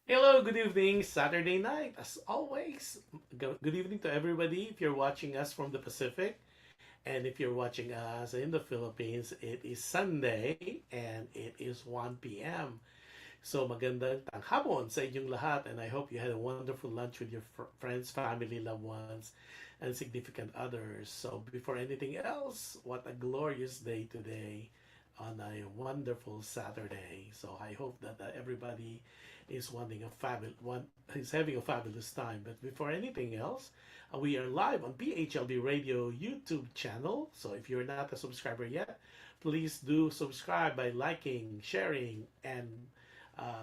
Hello, good evening, Saturday night. As always, good evening to everybody. If you're watching us from the Pacific, and if you're watching us in the Philippines, it is Sunday and it is 1 p.m. So magandang tanghapon sa inyong lahat, and I hope you had a wonderful lunch with your friends, family, loved ones, and significant others. So before anything else, what a glorious day today on a wonderful Saturday. So I hope that everybody is is having a fabulous time. But before anything else, we are live on PHLV Radio YouTube channel. So if you're not a subscriber yet, please do subscribe by liking, sharing, and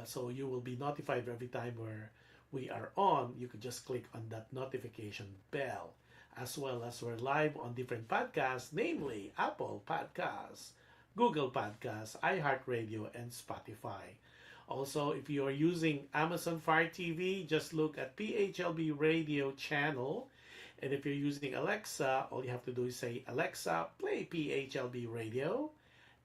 so you will be notified every time where we are on. You could just click on that notification bell. As well as we're live on different podcasts, namely Apple Podcasts, Google Podcasts, iHeartRadio, and Spotify. Also, if you are using Amazon Fire TV, just look at PHLB Radio channel. And if you're using Alexa, all you have to do is say, Alexa, play PHLB Radio.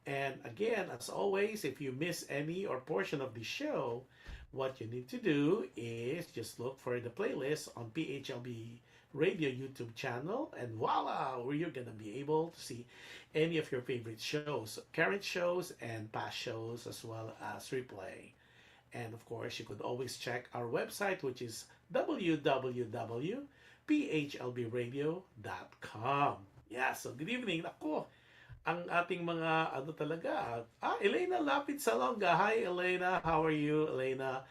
And again, as always, if you miss any or portion of the show, what you need to do is just look for the playlist on PHLB Radio YouTube channel, and voila, where you're gonna be able to see any of your favorite shows, current shows and past shows, as well as replay. And of course, you could always check our website, which is www.phlbradio.com. Yeah, so good evening. Ako, ang ating mga ano talaga. Elena Lapid Salonga. Hi, Elena. How are you, Elena?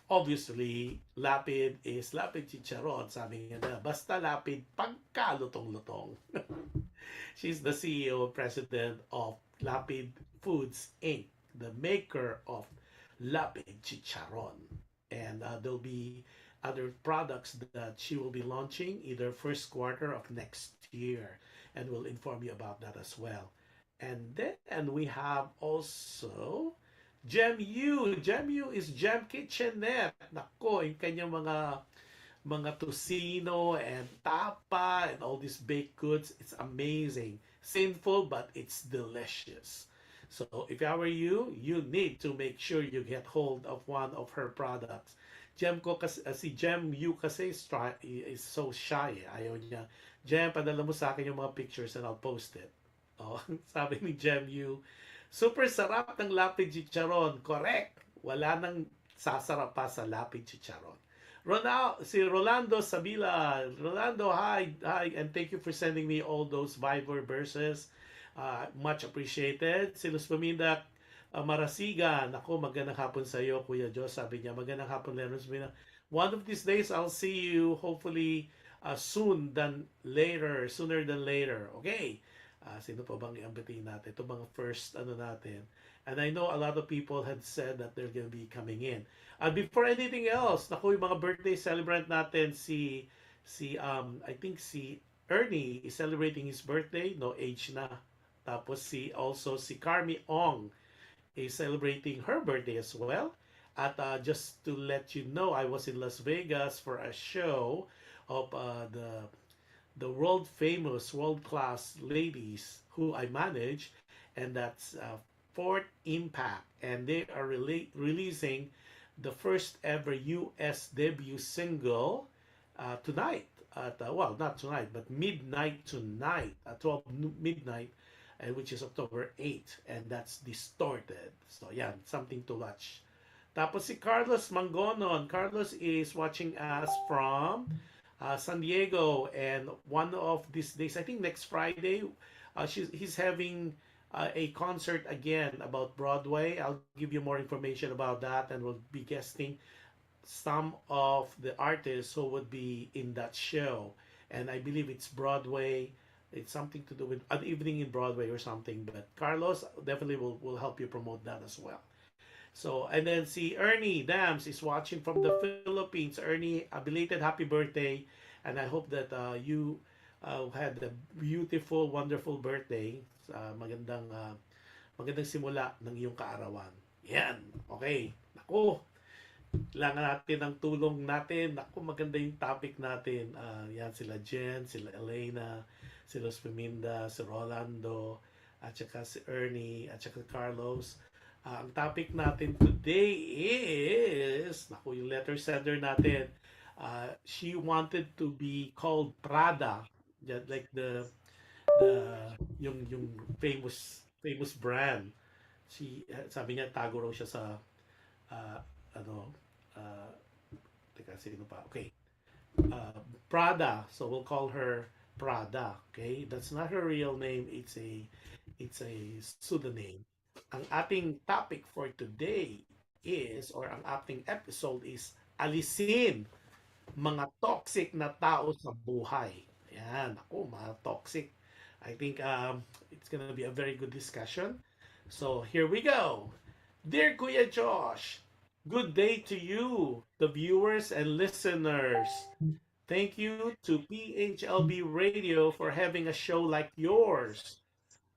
Obviously, lapid is lapid chicharon. Sabi nga na, basta lapid pagkalutong-lutong. She's the CEO and president of Lapid Foods Inc., the maker of lapid chicharon. And there'll be other products that she will be launching either first quarter of next year. And we'll inform you about that as well. And then we have also Gem U. Gem U is Gem Kitchenette. Nako, yung kanyang mga tocino and tapa and all these baked goods. It's amazing. Sinful, but it's delicious. So if I were you, you need to make sure you get hold of one of her products. Si Gem U kasi is so shy. Ayaw niya. Gem, padala mo sa akin yung mga pictures and I'll post it. Oh, sabi ni Gem U, super sarap ng lapid chicharon. Correct. Wala nang sasarap pa sa lapid chicharon. Si Rolando Sabila. Rolando, hi, and thank you for sending me all those Viber verses. Much appreciated. Si Luz Paminda Marasigan. Ako, magandang hapon sa iyo, Kuya Diyos. Sabi niya, magandang hapon, Luz Paminda. One of these days, I'll see you hopefully sooner than later. Okay. Sino pa bang i-ambitin natin? Ito mga first ano natin. And I know a lot of people had said that they're gonna be coming in. And before anything else, naku, yung mga birthday celebrant natin, I think si Ernie is celebrating his birthday, no age na. Tapos si Carmi Ong is celebrating her birthday as well. At just to let you know, I was in Las Vegas for a show of the world famous, world class ladies who I manage, and that's Fourth Impact, and they are releasing the first ever U.S. debut single tonight. Well, not tonight, but midnight tonight, at 12 midnight, and which is October 8th, and that's Distorted. So yeah, something to watch. Tapos si Carlos Mangonon. Carlos is watching us from San Diego, and one of these days, I think next Friday, he's having a concert again about Broadway. I'll give you more information about that, and we'll be guesting some of the artists who would be in that show. And I believe it's Broadway. It's something to do with an evening in Broadway or something. But Carlos definitely will help you promote that as well. So, and then see Ernie Dams is watching from the Philippines. Ernie, a belated happy birthday. And I hope that you had a beautiful, wonderful birthday. Magandang simula ng iyong kaarawan. Yan. Okay. Naku, kailangan natin ng tulong natin. Naku, maganda yung topic natin. Yan, sila Jen, sila Elena, si Los Peminda, si Rolando, at saka si Ernie, at saka Carlos. Ang topic natin today is, naku, yung letter sender natin, she wanted to be called Prada, just like the yung famous brand. Sabi niya tago raw siya sa uh, ano uh, teka, sino pa? Okay. Prada. So we'll call her Prada. Okay? That's not her real name. It's a pseudonym. Ang ating topic for today is, or ang ating episode is, Alisin, mga toxic na tao sa buhay. Ayan, ako, mga toxic. I think it's gonna be a very good discussion. So, here we go. Dear Kuya Josh, good day to you, the viewers and listeners. Thank you to PHLV Radio for having a show like yours.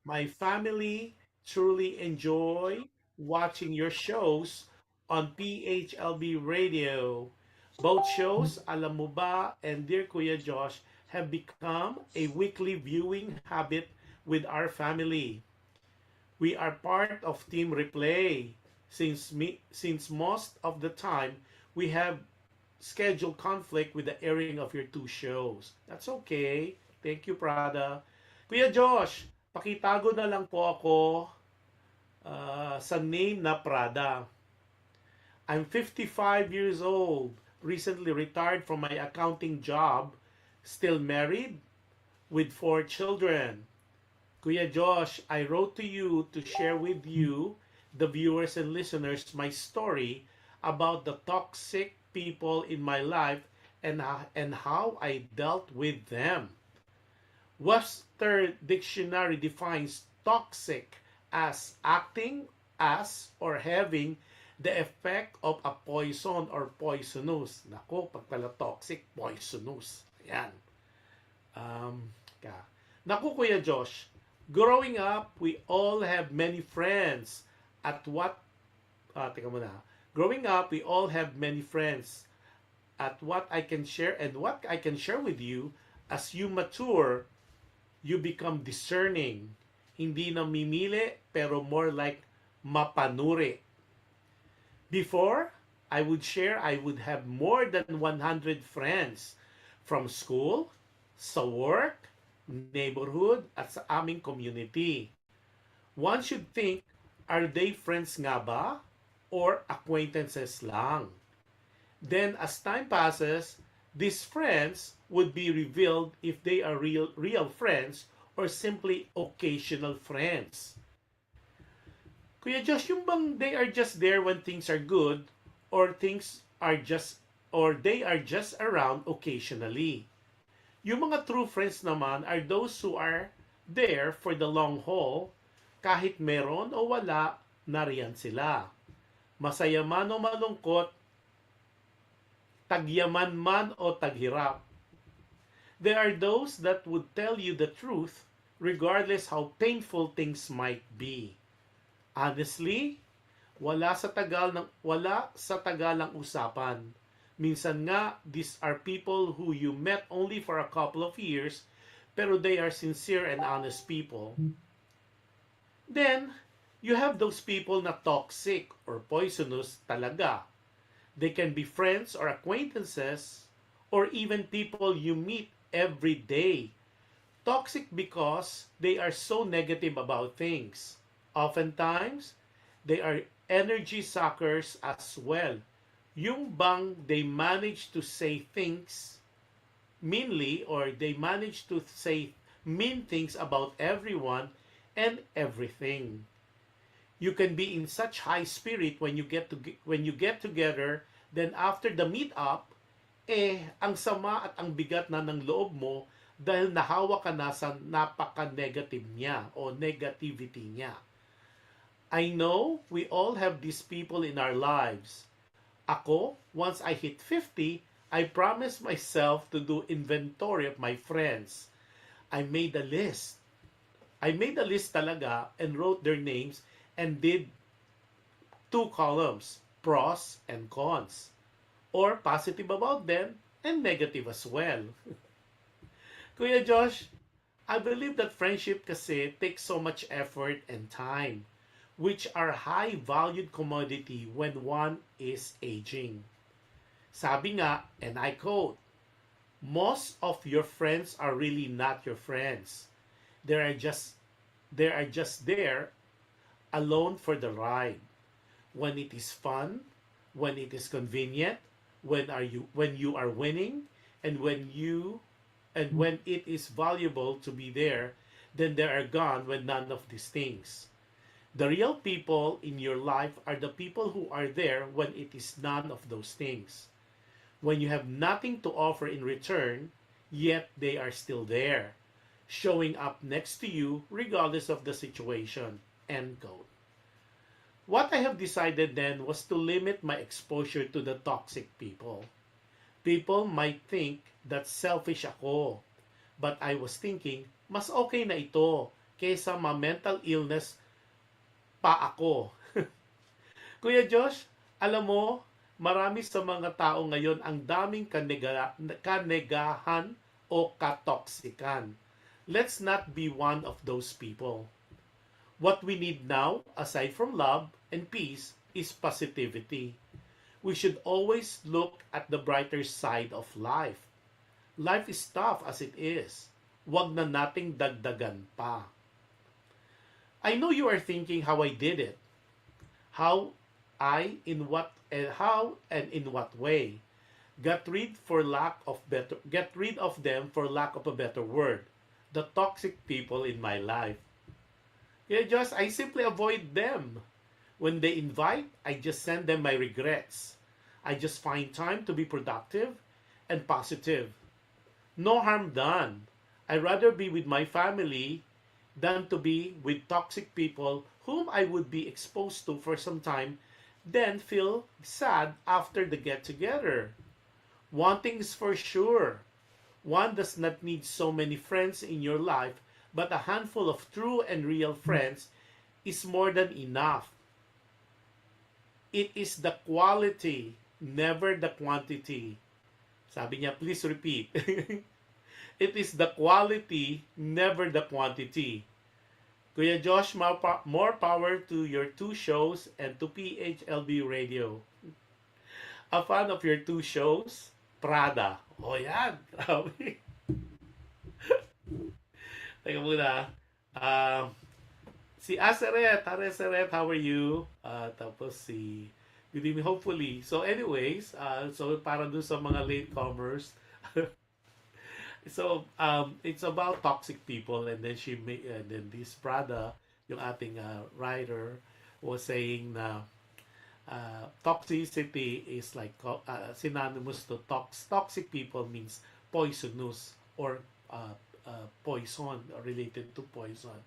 My family truly enjoy watching your shows on PHLB Radio. Both shows, Alam Mo Ba and Dear Kuya Josh, have become a weekly viewing habit with our family. We are part of Team Replay since most of the time we have scheduled conflict with the airing of your two shows. That's okay. Thank you, Prada. Kuya Josh, pakitago na lang po ako sa name na Prada. I'm 55 years old, recently retired from my accounting job, still married with 4 children. Kuya Josh, I wrote to you to share with you, the viewers and listeners, my story about the toxic people in my life and how I dealt with them. Webster Dictionary defines toxic as acting as or having the effect of a poison or poisonous. Nako, pag pala toxic, poisonous. Ayan. Naku, Kuya Josh, growing up, we all have many friends at what, teka muna. Growing up, we all have many friends at what I can share and what I can share with you. As you mature, you become discerning. Hindi namimili, pero more like mapanuri. Before, I would have more than 100 friends from school, sa work, neighborhood, at sa aming community. One should think, are they friends nga ba? Or acquaintances lang? Then, as time passes, these friends would be revealed if they are real friends or simply occasional friends. Kuya Josh, yung bang they are just there when things are good or they are just around occasionally? Yung mga true friends naman are those who are there for the long haul, kahit meron o wala, nariyan sila. Masaya man o malungkot, tagyaman man o taghirap. There are those that would tell you the truth regardless how painful things might be. Honestly, wala sa tagal ng usapan. Minsan nga, these are people who you met only for a couple of years, pero they are sincere and honest people. Then, you have those people na toxic or poisonous talaga. They can be friends or acquaintances or even people you meet every day. Toxic because they are so negative about things. Oftentimes, they are energy suckers as well. Yung bang they manage to say things meanly or they manage to say mean things about everyone and everything. You can be in such high spirit when you get together, then after the meet up, ang sama at ang bigat na ng loob mo dahil nahawa ka na sa napaka-negative niya o negativity niya. I know we all have these people in our lives. Ako, once I hit 50, I promised myself to do inventory of my friends. I made a list. I made a list talaga and wrote their names and did 2 columns, pros and cons, or positive about them and negative as well. Kuya Josh, I believe that friendship kasi takes so much effort and time, which are high valued commodity when one is aging. Sabi nga, and I quote, most of your friends are really not your friends. They are just there alone for the ride. When it is fun, when it is convenient, when you are winning, and when it is valuable to be there, then they are gone when none of these things. The real people in your life are the people who are there when it is none of those things. When you have nothing to offer in return, yet they are still there, showing up next to you regardless of the situation. End quote. What I have decided then was to limit my exposure to the toxic people. People might think that selfish ako, but I was thinking, mas okay na ito kaysa ma-mental illness pa ako. Kuya Josh, alam mo, marami sa mga tao ngayon ang daming kanegahan o katoksikan. Let's not be one of those people. What we need now, aside from love and peace, is positivity. We should always look at the brighter side of life. Life is tough as it is. Wag na nating dagdagan pa. I know you are thinking how I did it. How and in what way. Get rid of them for lack of a better word. The toxic people in my life. I simply avoid them. When they invite, I just send them my regrets. I just find time to be productive and positive. No harm done. I'd rather be with my family than to be with toxic people whom I would be exposed to for some time, then feel sad after the get together. One thing is for sure, one does not need so many friends in your life, but a handful of true and real friends is more than enough. It is the quality, never the quantity. Sabi niya, please repeat. It is the quality, never the quantity. Kuya Josh, more power to your 2 shows and to PHLV Radio. A fan of your 2 shows, Prada. O yan, grabe. Teka muna. Si Aseret, how are you? Tapos si good evening, hopefully. So anyways, so para dun sa mga latecomers, so it's about toxic people, and then and then this Prada, yung ating writer, was saying na toxicity is like synonymous to toxic people means poisonous or poison, or related to poison.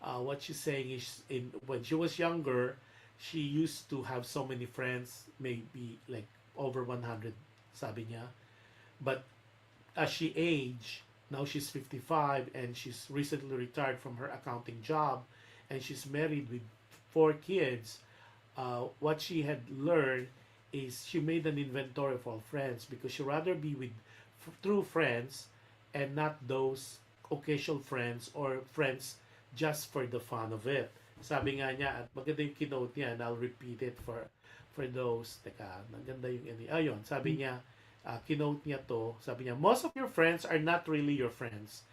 What she's saying is, in when she was younger, she used to have so many friends, maybe like over 100, sabi niya. But as she aged, now she's 55 and she's recently retired from her accounting job, and she's married with 4 kids. What she had learned is she made an inventory of all friends, because she rather be with true friends and not those occasional friends or friends just for the fun of it. Sabi nga niya, at maganda yung keynote niya, and I'll repeat it for those. Teka, maganda yung ayun, sabi niya, keynote niya to, sabi niya, most of your friends are not really your friends.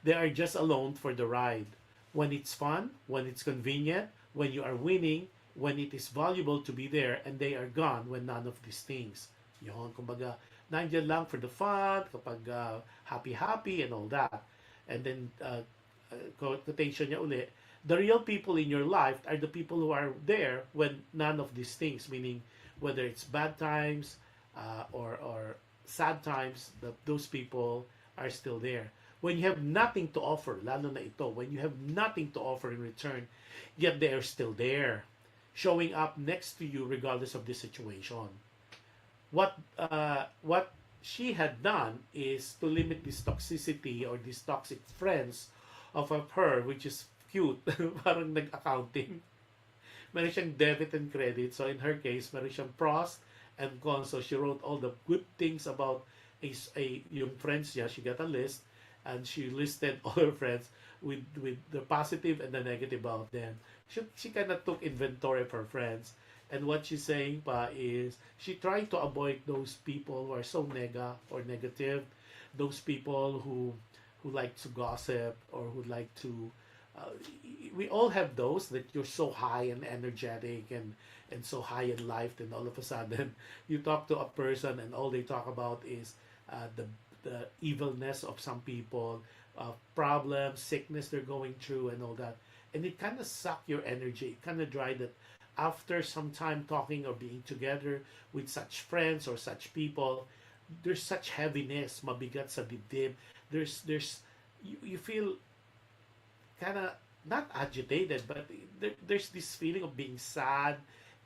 They are just along for the ride. When it's fun, when it's convenient, when you are winning, when it is valuable to be there, and they are gone when none of these things. Yun, kumbaga, nandiyan lang for the fun, kapag happy-happy and all that. And then, quotation niya uli, the real people in your life are the people who are there when none of these things, meaning whether it's bad times or sad times, those people are still there. When you have nothing to offer, lalo na ito, when you have nothing to offer in return, yet they are still there, showing up next to you regardless of the situation. What she had done is to limit this toxicity or these toxic friends of her, which is cute, parang nag-accounting. Meron siyang debit and credit. So in her case, meron siyang pros and cons. So she wrote all the good things about yung friends niya. She got a list, and she listed all her friends with the positive and the negative about them. She kind of took inventory of her friends. And what she's saying pa is, she tried to avoid those people who are so negative, those people who like to gossip, or who like to uh, we all have those that you're so high and energetic and so high in life, then all of a sudden you talk to a person and all they talk about is the evilness of some people, problems, sickness they're going through, and all that. And it kind of suck your energy. It kind of dry that after some time talking or being together with such friends or such people, there's such heaviness, mabigat sa dibdib. There's you feel kind of not agitated, but there's this feeling of being sad,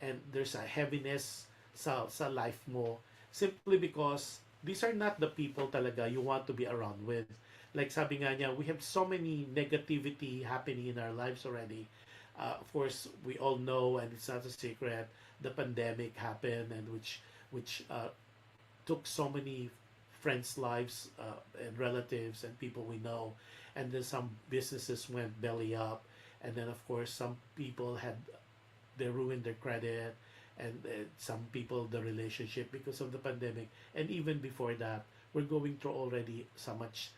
and there's a heaviness sa life mo, simply because these are not the people talaga you want to be around with. Like sabi nga niya, we have so many negativity happening in our lives already. Of course, we all know, and it's not a secret, the pandemic happened, and which took so many friends' lives and relatives and people we know, and then some businesses went belly up, and then of course some people had they ruined their credit, and some people the relationship because of the pandemic, and even before that, we're going through already so much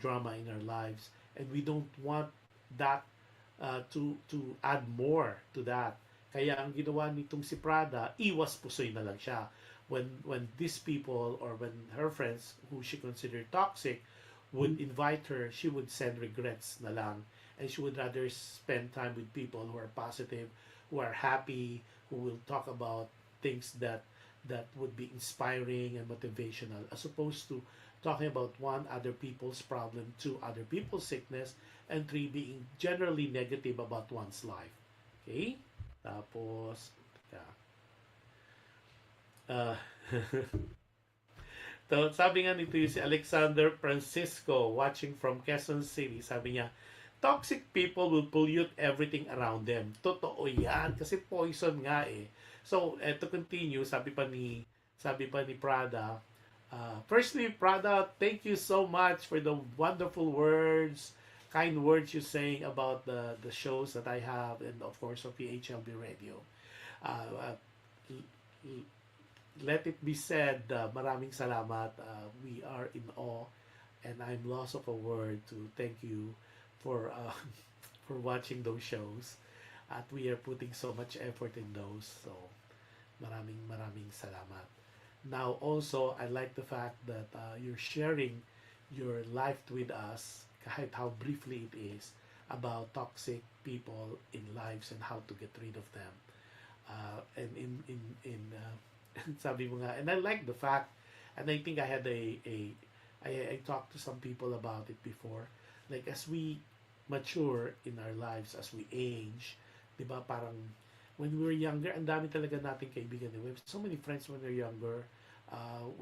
drama in our lives, and we don't want that to add more to that. Kaya ang ginawa nitong si Prada, iwas pusoy na lang siya. When these people, or when her friends who she considered toxic would invite her, she would send regrets na lang. And she would rather spend time with people who are positive, who are happy, who will talk about things that would be inspiring and motivational, as opposed to talking about one, other people's problem, two, other people's sickness, and three, being generally negative about one's life. Okay? Tapos, yeah. Uh, so, sabi nga nito yung si Alexander Francisco, watching from Quezon City, sabi niya, toxic people will pollute everything around them. Totoo yan, kasi poison nga eh. So, to continue, sabi pa ni Prada, firstly, Prada, thank you so much for the wonderful words, kind words you're saying about the shows that I have, and of course of PHLV Radio. Uh, Let it be said, maraming salamat. We are in awe, and I'm lost of a word to thank you for for watching those shows. At we are putting so much effort in those. So, maraming salamat. Now, also, I like the fact that you're sharing your life with us, kahit how briefly it is, about toxic people in lives and how to get rid of them. And in sabi mo nga, and I like the fact, and I think I had I talked to some people about it before. Like as we mature in our lives, as we age, di ba parang when we were younger, ang dami talaga nating kaibigan. We have so many friends when we're younger.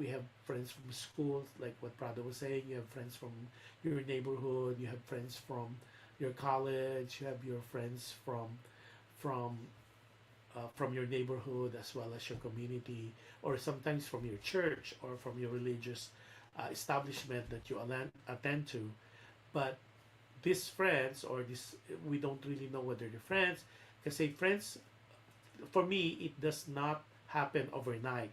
We have friends from school, like what Prado was saying. You have friends from your neighborhood. You have friends from your college. You have your friends from from your neighborhood as well as your community, or sometimes from your church or from your religious establishment that you attend to. But these friends, or this, we don't really know whether they're friends. Because friends, for me, it does not happen overnight.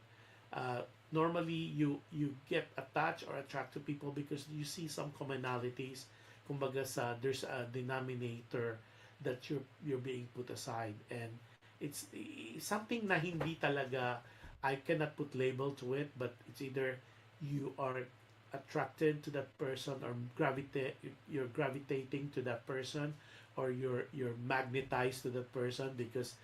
Uh, Normally, you get attached or attracted to people because you see some commonalities. Kumbaga there's a denominator that you're being put aside, and it's something na hindi talaga, I cannot put label to it, but it's either you are attracted to that person, or you're gravitating to that person, or you're magnetized to that person because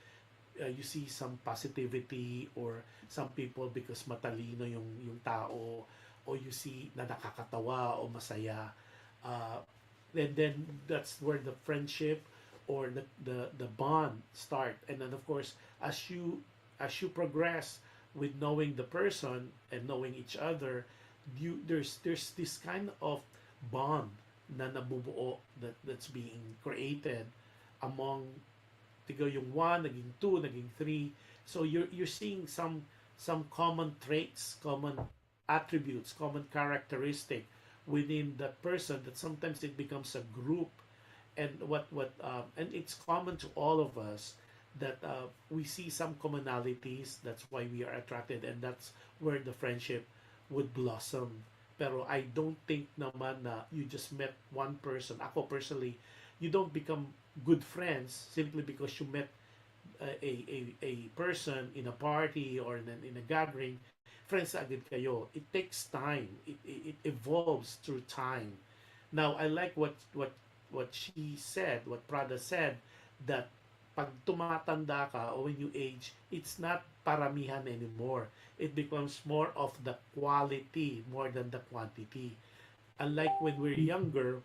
you see some positivity, or some people because matalino yung tao, o you see na nakakatawa o masaya, uh, and then that's where the friendship or the bond start. And then of course, as you progress with knowing the person and knowing each other, there's this kind of bond na nabubuo, that's being created among tigo yung one, naging two, naging three. So you're seeing some common traits, common attributes, common characteristic within that person, that sometimes it becomes a group. And and it's common to all of us that we see some commonalities. That's why we are attracted, and that's where the friendship would blossom. Pero I don't think naman na you just met one person. Ako personally, you don't become good friends simply because you met a person in a party or in a gathering. Friends agad kayo. It takes time. It evolves through time. Now, I like what she said, what Prada said, that pag tumatanda ka or when you age, it's not paramihan anymore. It becomes more of the quality more than the quantity. Unlike when we're younger,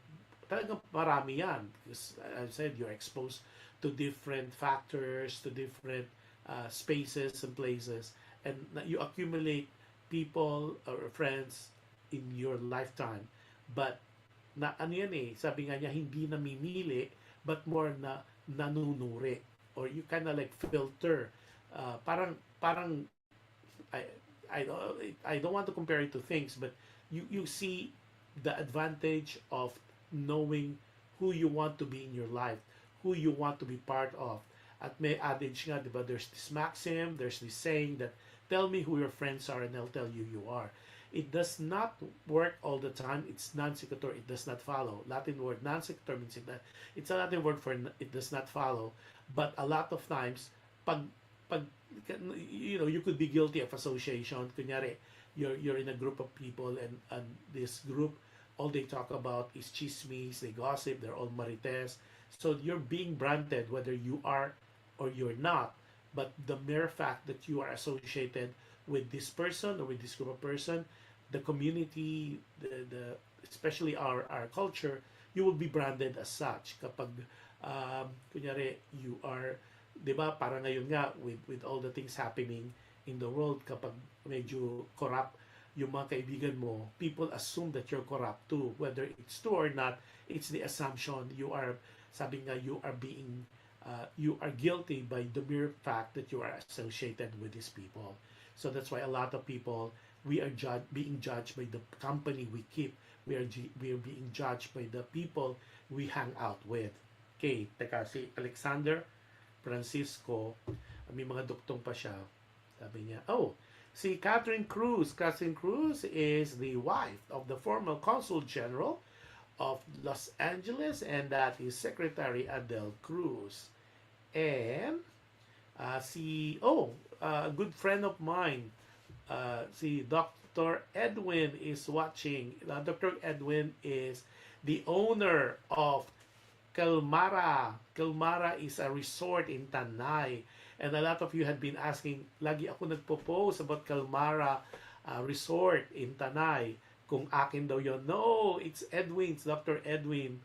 talagang marami yan. Because I said, you're exposed to different factors, to different spaces and places. And you accumulate people or friends in your lifetime. But na ano yan sabi nga niya, hindi namimili, but more na nanunuri. Or you kind of like filter. Parang I I don't want to compare it to things, but you see the advantage of knowing who you want to be in your life, who you want to be part of. At may adage nga, di ba, there's this maxim, there's this saying that, tell me who your friends are and I'll tell you you are. It does not work all the time. It's non sequitur. It does not follow. Latin word non sequitur means it's a Latin word for it does not follow. But a lot of times, pag you could be guilty of association. Kunyari, you're in a group of people, and this group, all they talk about is chismes, they gossip, they're all marites. So you're being branded whether you are or you're not. But the mere fact that you are associated with this person or with this group of person, the community, the especially our culture, you will be branded as such. Kapag kunyari you are, 'di ba? Para ngayon nga with all the things happening in the world, kapag medyo corrupt yung mga kaibigan mo, people assume that you're corrupt too. Whether it's true or not, it's the assumption. You are, sabi nga, you are guilty by the mere fact that you are associated with these people. So that's why a lot of people, we are being judged by the company we keep. We are being judged by the people we hang out with. Okay, teka, si Alexander Francisco, may mga duktong pa siya. Sabi niya, si Catherine Cruz. Catherine Cruz is the wife of the former Consul General of Los Angeles, and that is Secretary Adele Cruz. And a good friend of mine, si Dr. Edwin is watching. Dr. Edwin is the owner of Calmara. Calmara is a resort in Tanay. And a lot of you had been asking, lagi ako nagpo-post about Calmara Resort in Tanay. kung akin daw yon. No, it's Edwin, it's Dr. Edwin.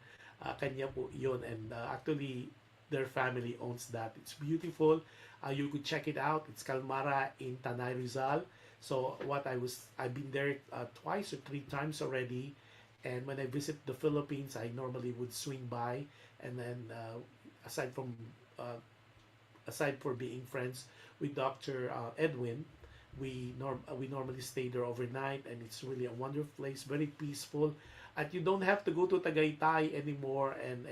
Kanya po yon, and actually their family owns that. It's beautiful. You could check it out. It's Calmara in Tanay Rizal. So I've been there twice or three times already. And when I visit the Philippines, I normally would swing by, and then aside from uh, aside for being friends with Dr. Edwin, we normally stay there overnight, and it's really a wonderful place, very peaceful. And you don't have to go to Tagaytay anymore and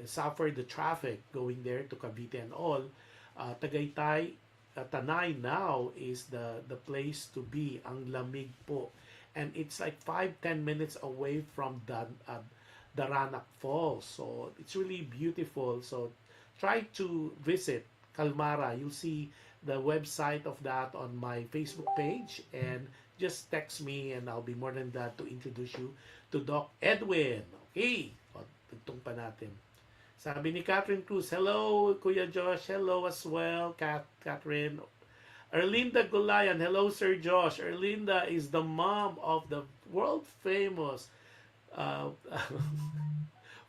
suffer the traffic going there to Cavite and all. Tagaytay, Tanay now is the place to be. Ang lamig po. And it's like 5-10 minutes away from Daranak Falls. So it's really beautiful. So try to visit Calmara. You'll see the website of that on my Facebook page, and just text me and I'll be more than glad to introduce you to Doc Edwin. Okay, o, tugtong pa natin. Sabi ni Catherine Cruz, hello Kuya Josh, hello as well Catherine. Erlinda Gulayan, hello Sir Josh. Erlinda is the mom of the world famous uh,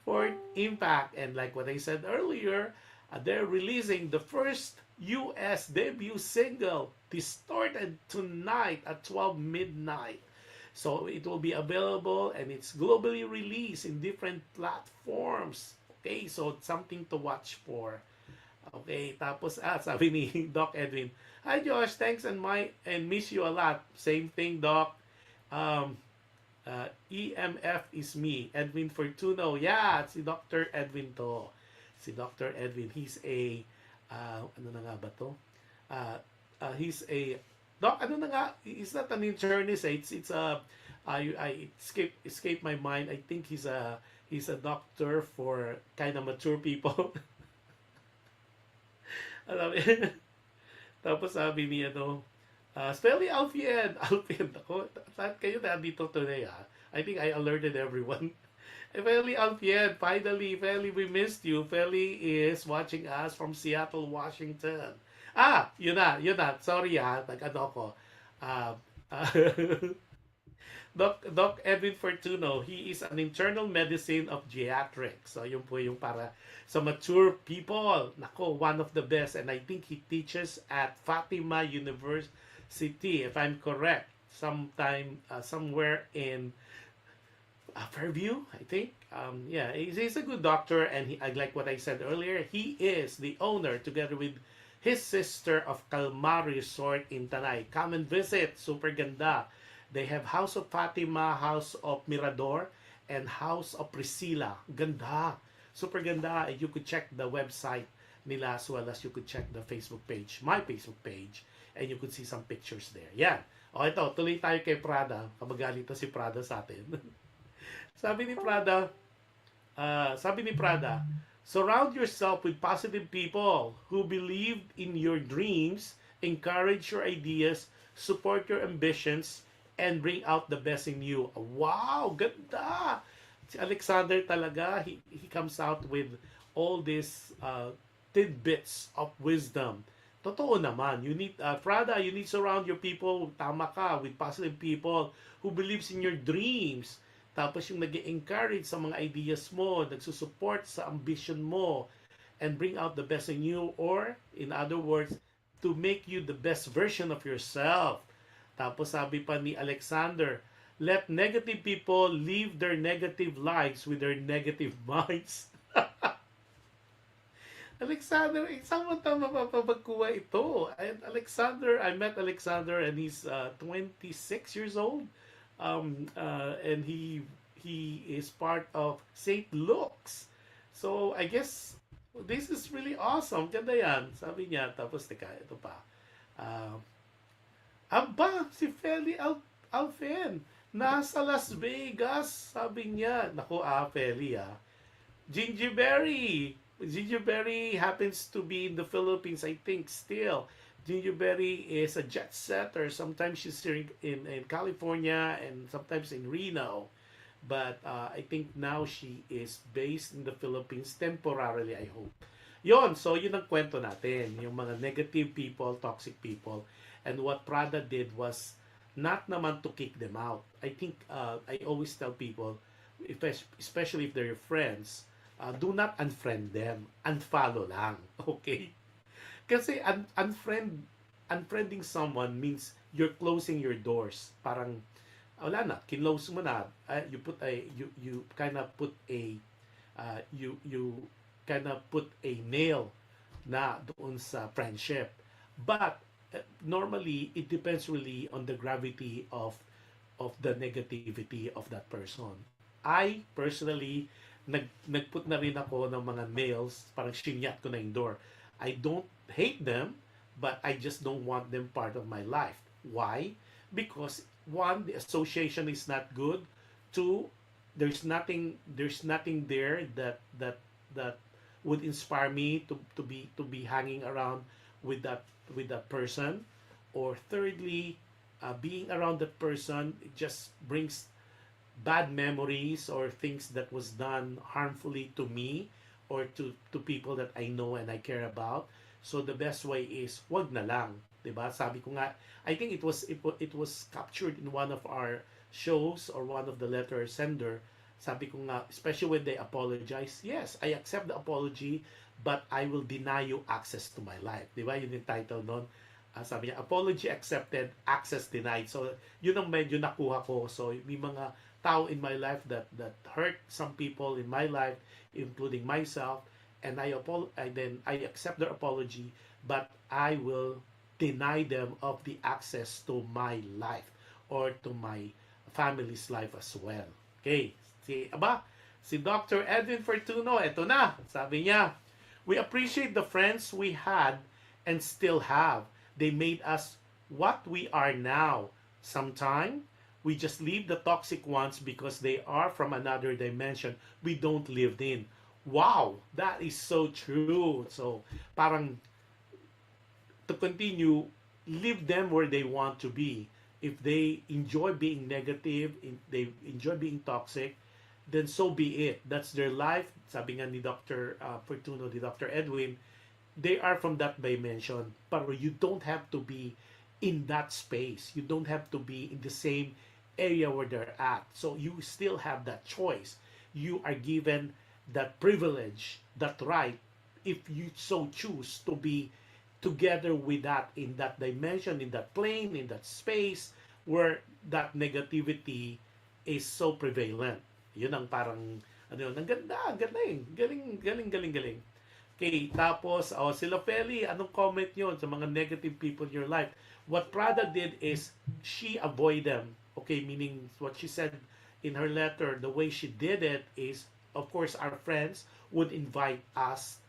for Impact, and like what I said earlier, they're releasing the first US debut single, Distorted, tonight at 12 midnight. So it will be available and it's globally released in different platforms. Okay, so it's something to watch for. Okay, tapos sabi ni Doc Edwin, hi Josh, thanks and miss you a lot. Same thing, Doc. Um, EMF is me, Edwin Fortuno. Yeah, si Dr. Edwin to. Si Dr. Edwin, he's a ano na nga ba to? He's a doc, ano na nga, he's not an internist. It's a I escape my mind. I think he's a doctor for kind of mature people. Alam mo, tapos sabi niya Spelly Alfian. Alfian ako. Saan kayo nandito today I think I alerted everyone. Feli Alfian, finally, Feli, we missed you. Feli is watching us from Seattle, Washington. Yun na. Sorry nag-ano ko. Uh, uh, Doc Edwin Fortuno, he is an internal medicine of geriatrics. So yun po yung para sa mature people. Nako, one of the best. And I think he teaches at Fatima University, if I'm correct. Somewhere in Fairview, I think. Yeah, he's a good doctor, and like what I said earlier, he is the owner, together with his sister, of Calmar Resort in Tanay. Come and visit. Super ganda. They have House of Fatima, House of Mirador, and House of Priscilla. Ganda. Super ganda. And you could check the website nila, as well as you could check the Facebook page, my Facebook page, and you could see some pictures there. Yan. O ito, tuloy tayo kay Prada. Kamagalit na si Prada sa atin. Sabi ni Prada, surround yourself with positive people who believe in your dreams, encourage your ideas, support your ambitions, and bring out the best in you. Wow, ganda! Si Alexander talaga, he comes out with all these tidbits of wisdom. Totoo naman. You need, Prada, you need to surround your people, tama ka, with positive people who believes in your dreams. Tapos yung nag-encourage sa mga ideas mo, nagsusupport sa ambition mo, and bring out the best in you, or, in other words, to make you the best version of yourself. Tapos sabi pa ni Alexander, let negative people live their negative lives with their negative minds. Alexander, saan mo tama mapapagkuha ito? And Alexander, I met Alexander and he's 26 years old. And he is part of St. Luke's. So, I guess, this is really awesome. Ganda yan. Sabi niya, tapos, teka, ito pa. Si Feli Alfen, nasa Las Vegas. Sabi niya, naku, Feli, Gingerberry happens to be in the Philippines, I think, still. Gingerberry is a jet setter. Sometimes she's here in California and sometimes in Reno. But I think now she is based in the Philippines temporarily, I hope. So yun ang kwento natin. Yung mga negative people, toxic people. And what Prada did was not naman to kick them out. I think I always tell people, if, especially if they're your friends, do not unfriend them. Unfollow lang. Okay? Kasi unfriending someone means you're closing your doors. Parang, wala na, kinlose mo na. You kind of put a, you kind of put a nail na doon sa friendship. But normally it depends really on the gravity of the negativity of that person. I personally nagput na rin ako ng mga nails, parang shinyat ko na yung door. I don't hate them, but I just don't want them part of my life. Why? Because one, the association is not good. Two, there's nothing there that would inspire me to be hanging around with that person. Or thirdly, being around that person, it just brings bad memories or things that was done harmfully to me or to people that I know and I care about. So the best way is wag na lang, 'di ba? Sabi ko nga, I think it was captured in one of our shows or one of the letter sender. Sabi ko nga, especially when they apologize, yes, I accept the apology, but I will deny you access to my life. 'Di ba? Yun yung title noon. Sabi niya, apology accepted, access denied. So, yun ang medyo nakuha ko. So, may mga tao in my life that hurt some people in my life, including myself, and I accept their apology, but I will deny them of the access to my life or to my family's life as well. Okay. Si Dr. Edwin Fortuno, eto na. Sabi niya, we appreciate the friends we had and still have. They made us what we are now. Sometimes we just leave the toxic ones because they are from another dimension we don't live in. Wow, that is so true. So, parang to continue, leave them where they want to be. If they enjoy being negative, if they enjoy being toxic, then so be it. That's their life. Sabi nga ni Dr. Fortuno, ni Dr. Edwin, they are from that dimension. Pero you don't have to be in that space. You don't have to be in the same area where they're at. So you still have that choice. You are given that privilege, that right, if you so choose to be together with that in that dimension, in that plane, in that space where that negativity is so prevalent. Yun ang parang, ano yun, ang ganda, ang ganda yun. Galing, galing, galing, galing. Okay, tapos, sila Feli, anong comment nyo sa mga negative people in your life? What Prada did is, she avoid them. Okay, meaning what she said in her letter, the way she did it is, of course, our friends would invite us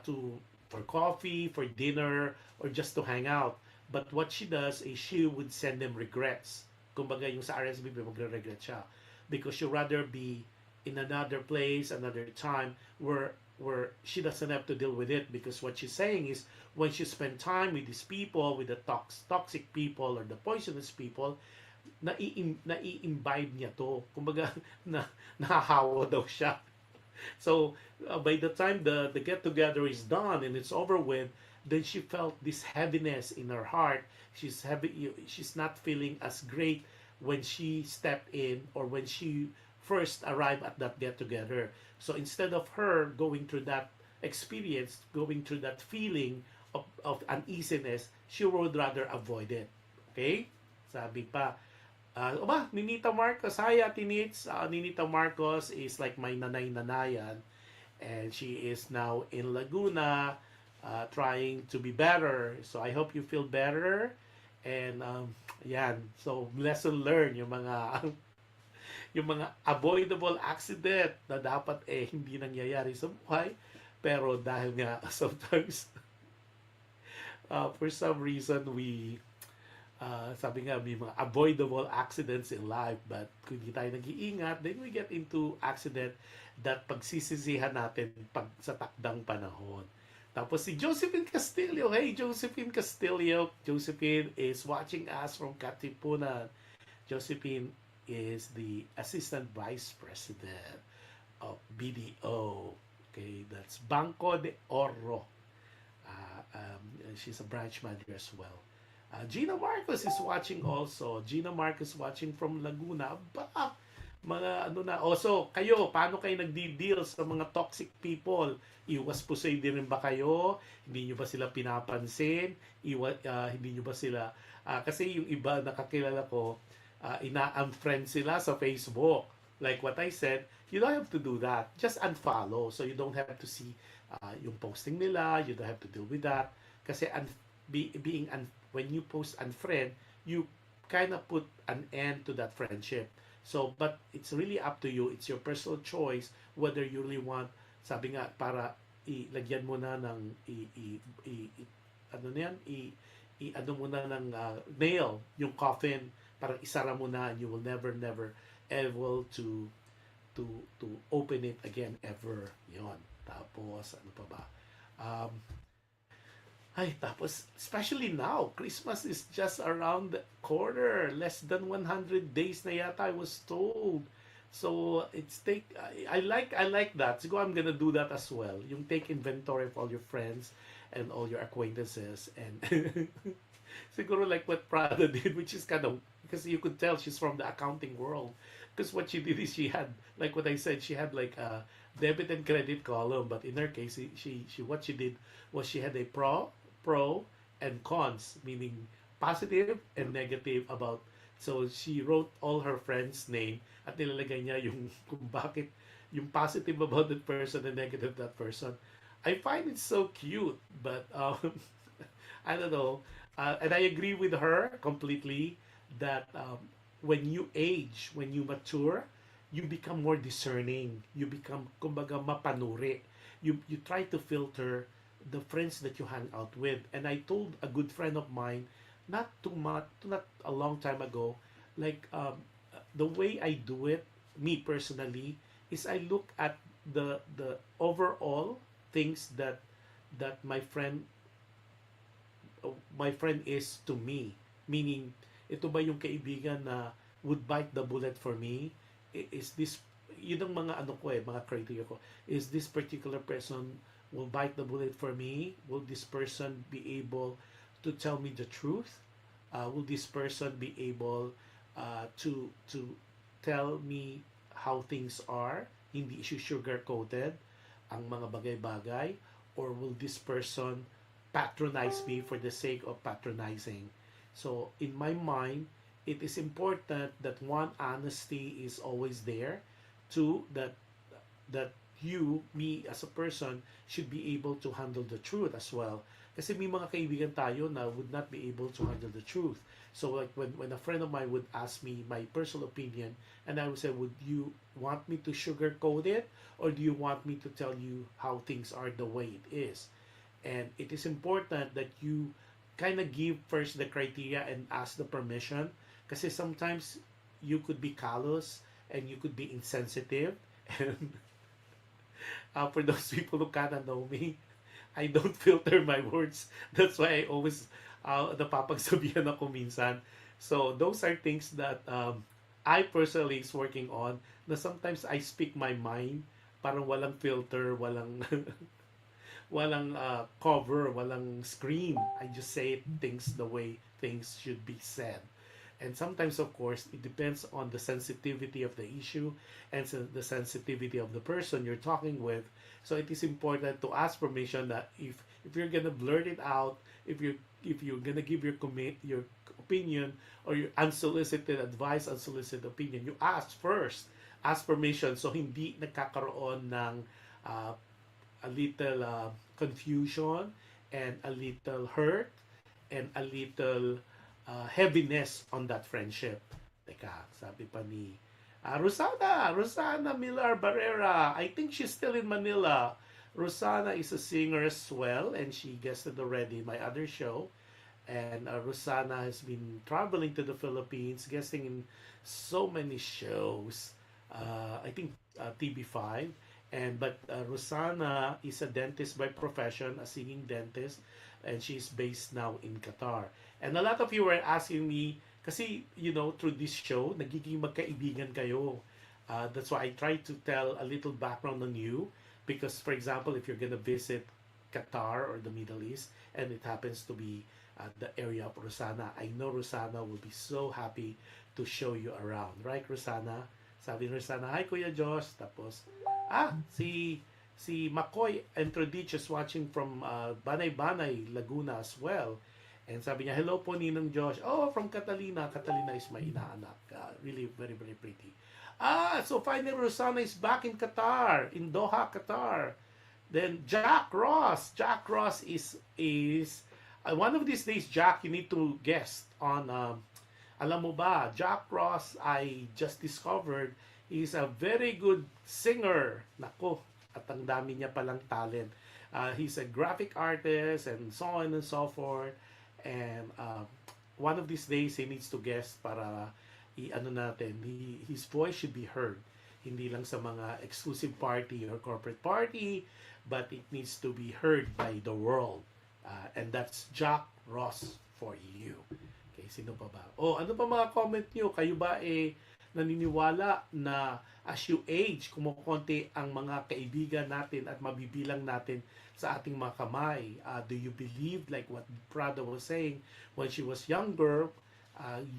to for coffee, for dinner, or just to hang out. But what she does is she would send them regrets. Kumbaga yung sa RSVP, magre-regret siya. Because she'd rather be in another place, another time, where she doesn't have to deal with it. Because what she's saying is, when she spend time with these people, with the toxic people or the poisonous people, nai-imbibe niya to. Kumbaga, nahahawa daw siya. So, by the time the get-together is done and it's over with, then she felt this heaviness in her heart. She's heavy. She's not feeling as great when she stepped in or when she first arrived at that get-together. So, instead of her going through that experience, going through that feeling of uneasiness, she would rather avoid it. Okay? Sabi pa, Ninita Marcos, hi Ate Nits. Ninita Marcos is like my nanay-nanayan, and she is now in Laguna, trying to be better. So I hope you feel better. And yan. So lesson learned, yung mga yung mga avoidable accident na dapat hindi nangyayari sa buhay, pero dahil nga sometimes for some reason we sabi nga, may mga avoidable accidents in life, but kung hindi tayo nag-iingat, then we get into accident that pagsisisihan natin sa takdang panahon. Tapos si Josephine Castillo, hey Josephine Castillo, Josephine is watching us from Katipunan. Josephine is the Assistant Vice President of BDO. Okay, that's Banco de Oro. She's a branch manager as well. Gina Marcos is watching also. Gina Marcos watching from Laguna. Ba, mga ano na. Also, kayo, paano kayo nagdi-deal sa mga toxic people? Iwas pusay din rin ba kayo? Hindi nyo ba sila pinapansin? Hindi nyo ba sila... kasi yung iba nakakilala ko, ina-unfriend sila sa Facebook. Like what I said, you don't have to do that. Just unfollow. So you don't have to see yung posting nila. You don't have to deal with that. Kasi when you post unfriend, you kind of put an end to that friendship. So, but it's really up to you. It's your personal choice whether you really want, sabi nga, para ilagyan mo na ng, ano na yan, ano mo na ng nail, yung coffin, parang isara mo na, and you will never able to open it again ever. Yon. Tapos, ano pa ba? Um, tapos, especially now, Christmas is just around the corner. Less than 100 days na yata, I was told. So, I like that. Siguro I'm gonna do that as well. Yung take inventory of all your friends and all your acquaintances. And siguro like what Prada did, which is kind of, because you could tell she's from the accounting world. Because what she did is she had, like what I said, she had like a debit and credit column. But in her case, she what she did was she had a pro and cons, meaning positive and negative about. So she wrote all her friends' name at nilalagay niya yung kung bakit yung positive about that person and negative that person. I find it so cute, but I don't know. And I agree with her completely that when you age, when you mature, you become more discerning. You become, kumbaga, mapanuri. You try to filter the friends that you hang out with. And I told a good friend of mine, not a long time ago, like the way I do it, me personally, is I look at the overall things that my friend is to me. Meaning, ito ba yung kaibigan na would bite the bullet for me? Is this, yun ang mga ano ko mga criteria ko. Is this particular person will bite the bullet for me? Will this person be able to tell me the truth? Will this person be able to tell me how things are? Hindi sugar-coated ang mga bagay-bagay? Or will this person patronize me for the sake of patronizing? So, in my mind, it is important that one, honesty is always there. Two, that me as a person, should be able to handle the truth as well. Kasi may mga kaibigan tayo na would not be able to handle the truth. So like when a friend of mine would ask me my personal opinion, and I would say, would you want me to sugarcoat it? Or do you want me to tell you how things are the way it is? And it is important that you kind of give first the criteria and ask the permission. Kasi sometimes you could be callous and you could be insensitive. And for those people who kind of know me, I don't filter my words. That's why I always napapagsabihan ako minsan. So those are things that I personally is working on, na sometimes I speak my mind, parang walang filter, walang walang cover, walang screen. I just say things the way things should be said. And sometimes, of course, it depends on the sensitivity of the issue and the sensitivity of the person you're talking with. So it is important to ask permission that if you're gonna blurt it out, if you're gonna give your opinion or your unsolicited advice, unsolicited opinion, you ask first. Ask permission so hindi nagkakaroon ng uh, a little confusion and a little hurt and a little heaviness on that friendship. Teka, sabi pa ni Rosana Millar Barrera. I think she's still in Manila. Rosana is a singer as well, and she guested already in my other show. And Rosana has been traveling to the Philippines, guesting in so many shows. I think TB5. But Rosana is a dentist by profession, a singing dentist, and she's based now in Qatar. And a lot of you were asking me, kasi, through this show, nagiging magkaibigan kayo. That's why I try to tell a little background on you. Because, for example, if you're gonna visit Qatar or the Middle East, and it happens to be the area of Rosana. I know Rosana will be so happy to show you around. Right, Rosana? Sabi ni Rosana, hi Kuya Josh. Tapos, si McCoy Entrodic is watching from Banay-Banay, Laguna as well. And sabi niya, hello po Ninong Josh. Oh, from Catalina. Catalina is my inaanak. Really very, very pretty. So finally Rosana is back in Qatar, in Doha, Qatar. Then Jack Ross. Jack Ross is one of these days, Jack, you need to guest on alam mo ba, Jack Ross, I just discovered, he's a very good singer. Nako, at ang dami niya palang talent. He's a graphic artist and so on and so forth. And one of these days, he needs to guest para i-ano natin, his voice should be heard. Hindi lang sa mga exclusive party or corporate party, but it needs to be heard by the world. And that's Jack Ross for you. Okay, sino pa ba? Oh, ano pa mga comment nyo? Kayo ba naniniwala na as you age, kumukonti ang mga kaibigan natin at mabibilang natin sa ating mga kamay? Do you believe, like what Prada was saying, when she was younger,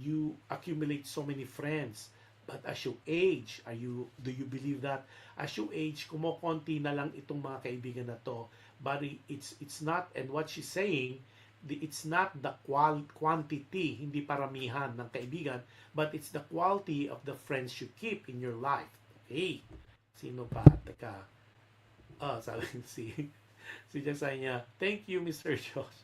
you accumulate so many friends. But as you age, do you believe that as you age, kumukonti na lang itong mga kaibigan na to? But it's not, and what she's saying, it's not the quantity, hindi paramihan ng kaibigan, but it's the quality of the friends you keep in your life. Okay. Sino pa? Teka. Sabi si Jack niya, thank you, Mr. Josh.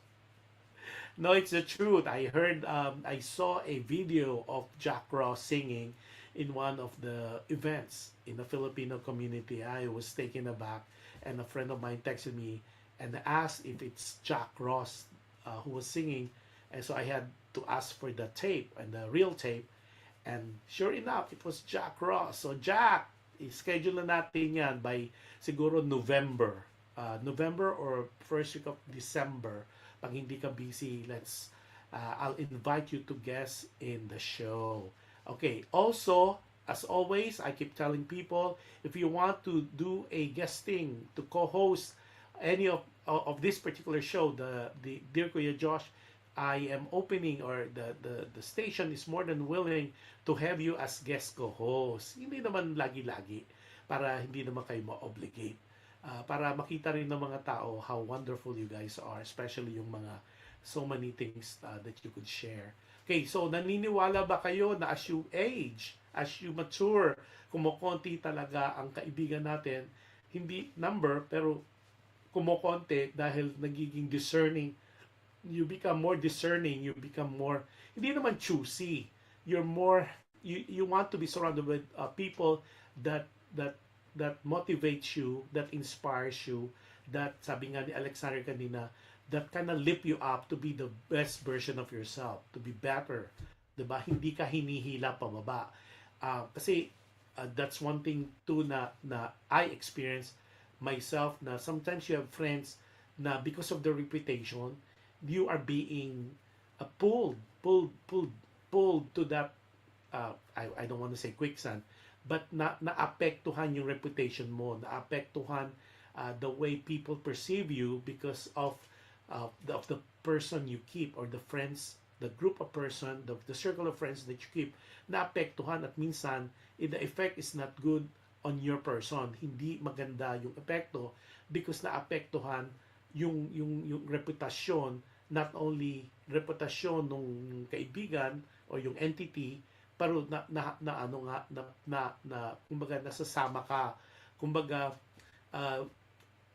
No, it's the truth. I heard, I saw a video of Jack Ross singing in one of the events in the Filipino community. I was taken aback, and a friend of mine texted me and asked if it's Jack Ross who was singing. And so I had to ask for the tape and the real tape. And sure enough, it was Jack Ross. So Jack, schedule na natin yan by siguro November. November or first week of December. Pag hindi ka busy, I'll invite you to guest in the show. Okay, also, as always, I keep telling people, if you want to do a guesting, to co-host any of this particular show, the Dear Kuya Josh, I am opening, or the station is more than willing to have you as guest co-host. Hindi naman lagi-lagi, para hindi naman kayo ma-obligate. Para makita rin ng mga tao how wonderful you guys are, especially yung mga so many things that you could share. Okay, so naniniwala ba kayo na as you age, as you mature, kumukonti talaga ang kaibigan natin, hindi number, pero kumukonti dahil nagiging discerning. You become more discerning, you become more, hindi naman choosy. You're more, you want to be surrounded with people that motivates you, that inspires you, that, sabi nga ni Alexander kanina, that kind of lift you up to be the best version of yourself, to be better. Diba? Hindi ka hinihila pababa. Kasi that's one thing too na I experience myself, na sometimes you have friends na because of their reputation, you are being pulled to that, I don't want to say quicksand, but naapektuhan yung reputation mo, naapektuhan the way people perceive you because of the person you keep, or the friends, the group of person, the circle of friends that you keep, naapektuhan, at minsan the effect is not good on your person. Hindi maganda yung epekto because naapektuhan yung reputasyon, not only reputasyon ng kaibigan or yung entity, pero kumbaga nasasama ka. Kumbaga,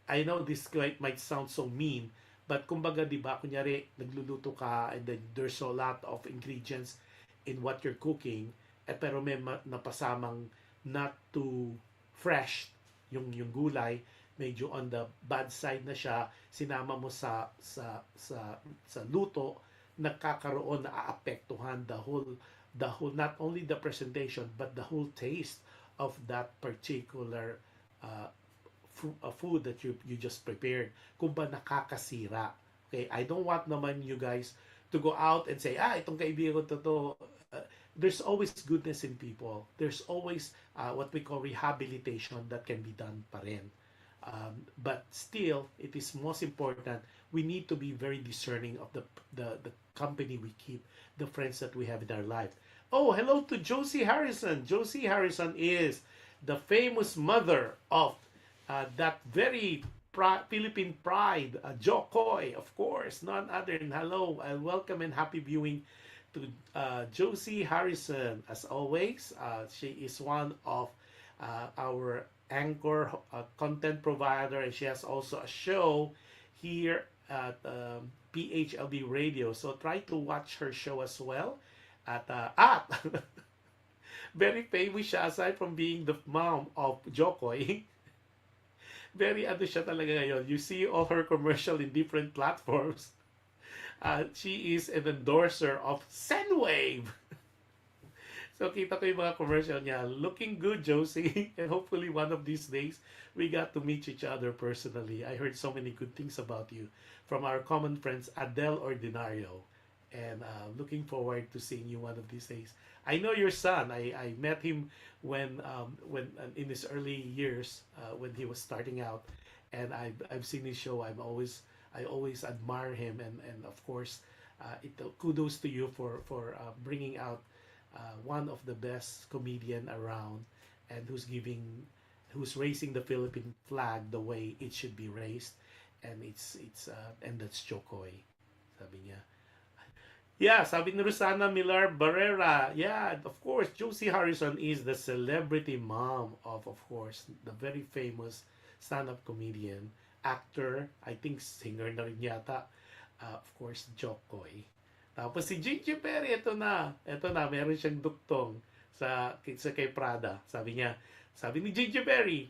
I know this might sound so mean, but kumbaga, di ba, kunyari, nagluluto ka and then there's a lot of ingredients in what you're cooking, pero may napasamang not too fresh yung gulay, medyo on the bad side na siya, sinama mo sa luto, nagkakaroon, naaapektuhan the whole, not only the presentation but the whole taste of that particular food that you just prepared. Kung ba nakakasira. Okay, I don't want naman you guys to go out and say, itong kaibigan ko to. There's always goodness in people. There's always what we call rehabilitation that can be done pa rin. But still, it is most important. We need to be very discerning of the company we keep, the friends that we have in our life. Oh, hello to Josie Harrison. Josie Harrison is the famous mother of that very Philippine pride, Jokoy, of course, none other than hello and welcome and happy viewing to Josie Harrison. As always, she is one of our anchor content provider, and she has also a show here at PHLV Radio. So try to watch her show as well at very famous siya aside from being the mom of Jokoy. Very ano siya talaga ngayon. You see all her commercial in different platforms. She is an endorser of Sendwave. So kita ko yung mga commercial niya. Looking good, Josie. And hopefully one of these days, we got to meet each other personally. I heard so many good things about you from our common friends, Adele Ordinario. And looking forward to seeing you one of these days. I know your son. I met him when in his early years when he was starting out, and I've seen his show. I always admire him, and of course, kudos to you for bringing out one of the best comedian around, and who's raising the Philippine flag the way it should be raised, and and that's Jokoy, sabi niya. Yeah, sabi ni Rosana Millar Barrera. Yeah, of course, Josie Harrison is the celebrity mom of course, the very famous stand-up comedian, actor, I think singer na rin yata. Of course, Jokoy. Tapos si Gigi Perry, ito na, meron siyang duktong sa kay Prada. Sabi ni Gigi Perry,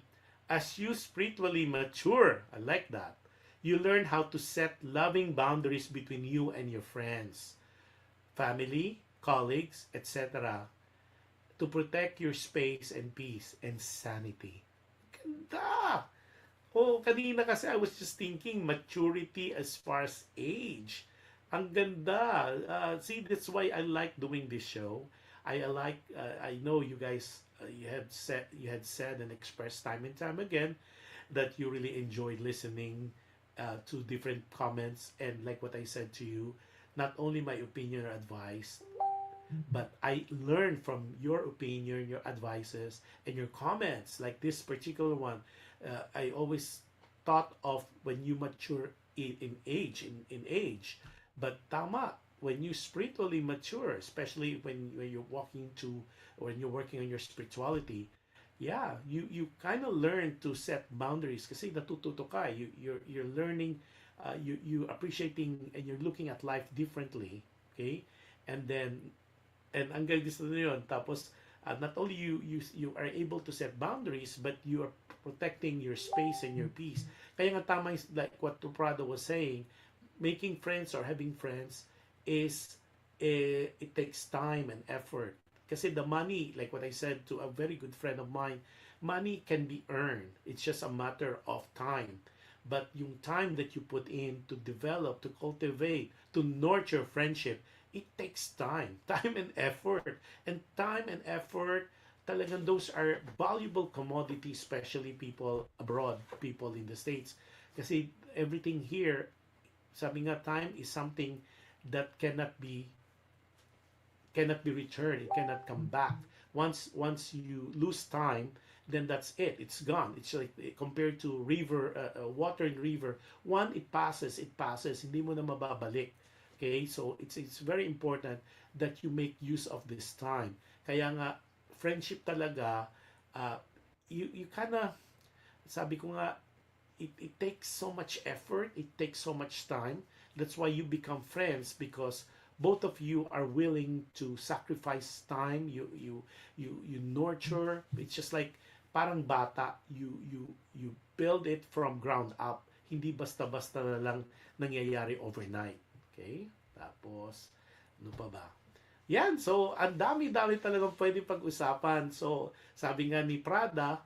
as you spiritually mature, I like that, you learn how to set loving boundaries between you and your friends, family, colleagues, etc. to protect your space and peace and sanity. Ganda! Oh, kanina kasi I was just thinking maturity as far as age. Ang ganda. See, that's why I like doing this show. I know you guys, you had said and expressed time and time again that you really enjoyed listening to different comments, and like what I said to you, not only my opinion or advice, but I learn from your opinion, your advices, and your comments. Like this particular one, I always thought of when you mature in age. But tama, when you spiritually mature, especially when you're walking to, or when you're working on your spirituality, yeah, you kind of learn to set boundaries kasi natututo ka. You're learning, you appreciating, and you're looking at life differently. Okay, and then and ang galing na yun. Tapos not only you are able to set boundaries, but you are protecting your space and your peace. Kaya nga tama is like what Prado was saying, making friends or having friends is it takes time and effort. Kasi the money, like what I said to a very good friend of mine, money can be earned. It's just a matter of time. But yung time that you put in to develop, to cultivate, to nurture friendship, it takes time. Time and effort. And time and effort, talagang those are valuable commodities, especially people abroad, people in the States. Kasi everything here, sabi nga, time is something that cannot be returned. It cannot come back. Once you lose time, then that's it. It's gone. It's like compared to river, water in river. It passes. Hindi mo na mababalik. Okay, so it's very important that you make use of this time. Kaya nga friendship talaga, you kind of, sabi ko nga, it takes so much effort, it takes so much time. That's why you become friends, because both of you are willing to sacrifice time. You nurture. It's just like parang bata, you build it from ground up. Hindi basta-basta na lang nangyayari overnight. Okay? Tapos ano pa ba? Yan, so ang dami-dami talagang pwede pag-usapan. So sabi nga ni Prada,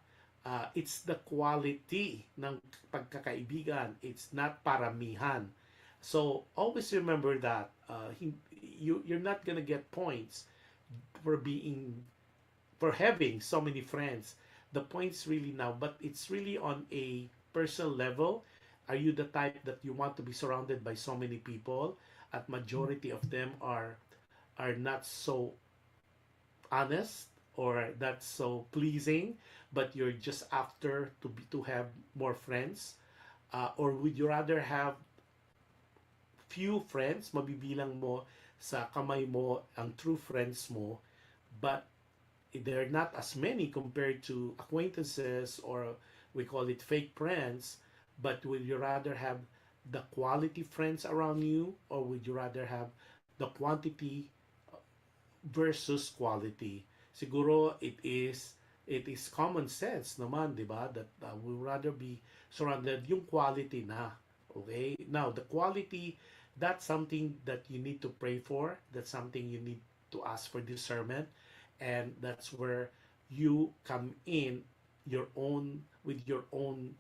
it's the quality ng pagkakaibigan. It's not paramihan. So always remember that you're not gonna get points for having so many friends. The points really now, but it's really on a personal level, are you the type that you want to be surrounded by so many people, at majority of them are not so honest or not so pleasing, but you're just after to have more friends, or would you rather have few friends, mabibilang mo sa kamay mo ang true friends mo, but they're not as many compared to acquaintances, or we call it fake friends, but would you rather have the quality friends around you, or would you rather have the quantity versus quality? Siguro it is common sense naman, 'di ba? That we rather be surrounded yung quality na. Okay? Now, the quality, that's something that you need to pray for. That's something you need to ask for discernment, and that's where you come in your own with your own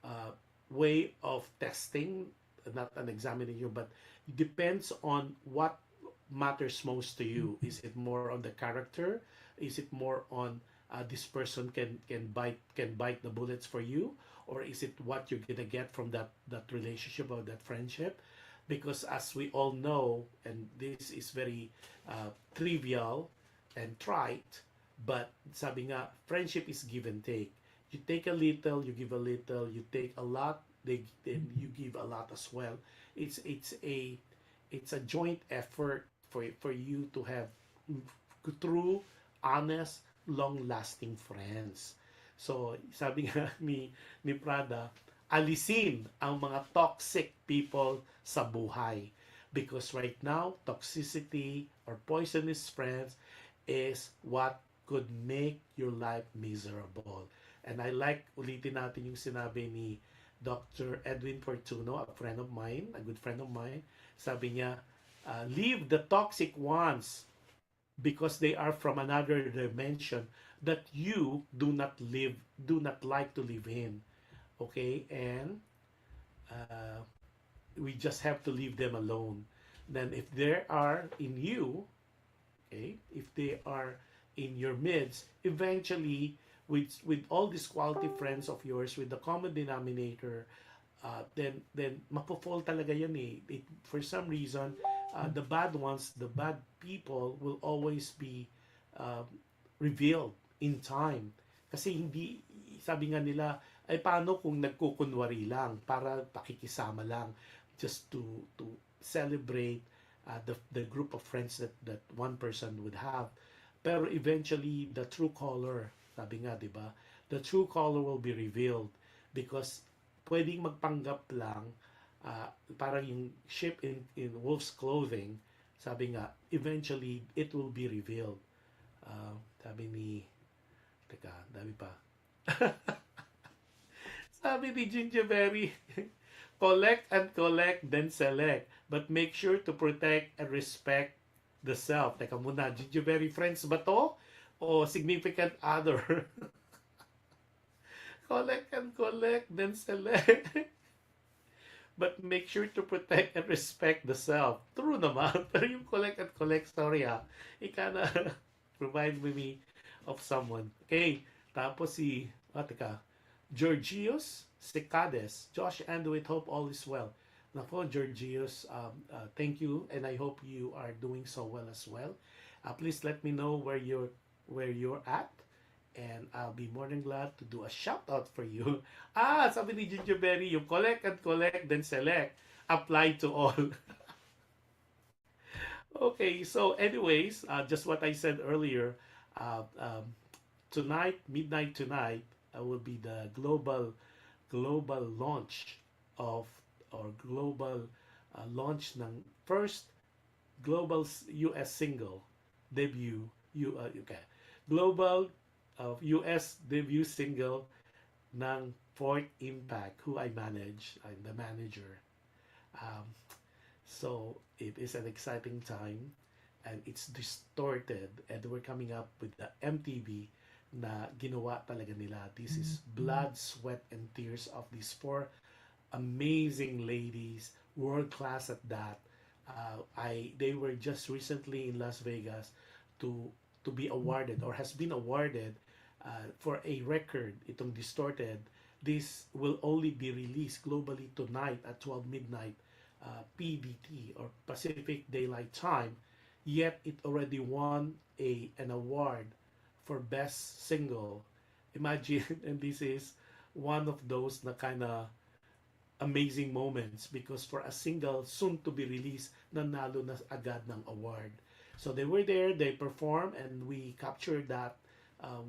uh, way of testing, not an examination, but it depends on what matters most to you. Is it more on the character? Is it more on this person can bite the bullets for you, or is it what you're gonna get from that relationship or that friendship? Because as we all know, and this is very trivial and trite, but sabi nga, friendship is give and take. You take a little, you give a little. You take a lot, then you give a lot as well. It's a joint effort for you to have true, honest, long-lasting friends. So, sabi nga ni Prada, alisin ang mga toxic people sa buhay. Because right now, toxicity or poisonous friends is what could make your life miserable. And I like, ulitin natin yung sinabi ni Dr. Edwin Fortuno, a friend of mine, a good friend of mine. Sabi niya, leave the toxic ones because they are from another dimension that you do not like to live in. Okay? And uh, we just have to leave them alone. Then if they are in you, okay, if they are in your midst, eventually with all these quality friends of yours, with the common denominator, then mapofall talaga yan eh. For some reason, the bad ones, the bad people will always be uh, revealed in time. Kasi hindi, sabi nga nila, ay paano kung nagkukunwari lang para pakikisama lang, just to celebrate the group of friends that one person would have. Pero eventually, the true color, sabi nga, di ba? The true color will be revealed because pwedeng magpanggap lang, parang yung sheep in wolf's clothing, sabi nga, eventually, it will be revealed. Sabi ni, teka, dami pa. Sabi ni Gingerberry, collect and collect, then select. But make sure to protect and respect the self. Teka muna, Gingerberry friends ba to? O significant other? Collect and collect, then select. But make sure to protect and respect the self. True naman. Pero yung collect and collect, sorry ika na provide me of someone. Okay. Tapos teka, Georgios Secades. Josh and with hope all is well. Nako, Georgios, thank you, and I hope you are doing so well as well. Please let me know where you're at, and I'll be more than glad to do a shout out for you. Sabi ni Gingerberry, yung collect and collect, then select. Apply to all. Okay, so anyways, just what I said earlier, tonight, midnight tonight, will be the global launch of or global launch ng first global US single debut okay, global US debut single ng Fourth Impact, who I manage. I'm the manager. Um, so it is an exciting time, and it's distorted, and we're coming up with the MTV na ginawa talaga nila. This is blood, sweat, and tears of these four amazing ladies, world class at that. They were just recently in Las Vegas to be awarded, or has been awarded, for a record, itong distorted, this will only be released globally tonight at 12 midnight PDT or Pacific Daylight Time. Yet it already won an award for best single. Imagine, and this is one of those na kind of amazing moments because for a single soon to be released, nanalo na agad ng award. So they were there, they performed, and we captured that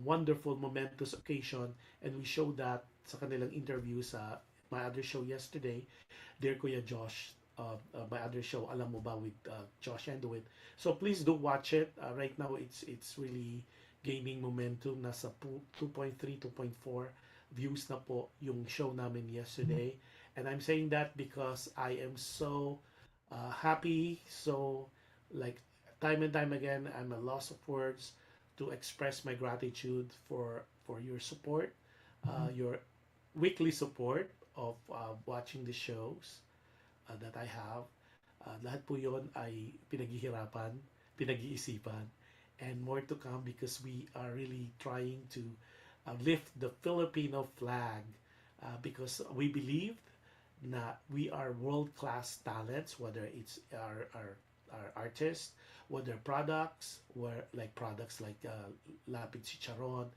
wonderful momentous occasion, and we showed that sa kanilang interview sa my other show yesterday, Dear Kuya Josh, my other show, Alam Mo Ba, with Josh and with. So please do watch it. Right now, it's really gaining momentum. Nasa 2.3, 2.4 views na po yung show namin yesterday. And I'm saying that because I am so happy, so like time and time again, I'm a loss of words to express my gratitude for your support, your weekly support of watching the shows that I have. Lahat po yon ay pinaghihirapan, pinag-iisipan, and more to come because we are really trying to lift the Filipino flag because we believe na we are world-class talents, whether it's our artists, whether products like Lapid Chicharon,